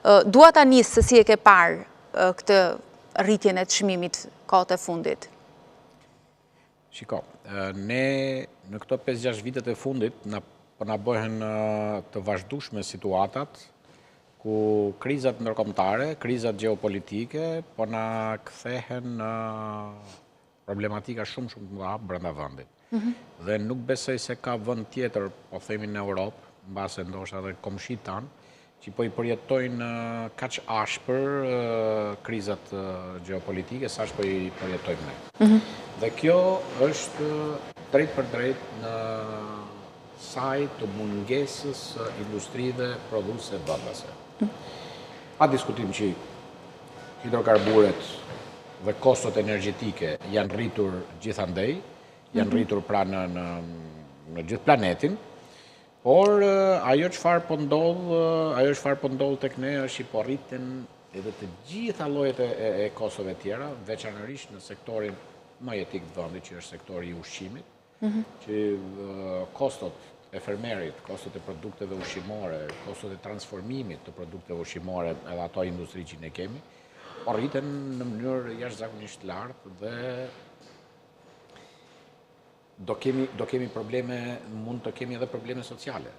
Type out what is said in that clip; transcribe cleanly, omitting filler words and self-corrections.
Dua ta nis se si e ke parë këtë rritjen e çmimit kohët e fundit. Shiko, ne në këto 5-6 vitet e fundit na bëhen të vazhdueshme situatat ku krizat ndërkombëtare, krizat gjeopolitike po na kthehen në problematika shumë të mëdha brenda vendit. Dhe nuk besoj se ka vend tjetër, po themi në Europë, mbase ndoshta edhe komshit tanë, që po i përjetojnë kaq ashpër krizat gjeopolitike sa po i përjetojmë ne. Dhe kjo është drejt për drejt në saj të mungesës industrive produse vendase. Pa diskutim që hidrokarburet dhe kostot energjetike janë rritur gjithandej, janë rritur pra në gjithë planetin, por ajo çfarë po ndodh tek ne është që po rriten edhe të gjitha llojet e kostove tjera, veçanërisht në sektorin më jetik të vendit, që është sektori i ushqimit, që kostot e fermerit, kostot e produkteve ushqimore, kostot e transformimit të produkteve ushqimore, edhe ato industri që ne kemi, po rriten në mënyrë jashtëzakonisht lartë dhe do kemi probleme, mund të kemi edhe probleme sociale.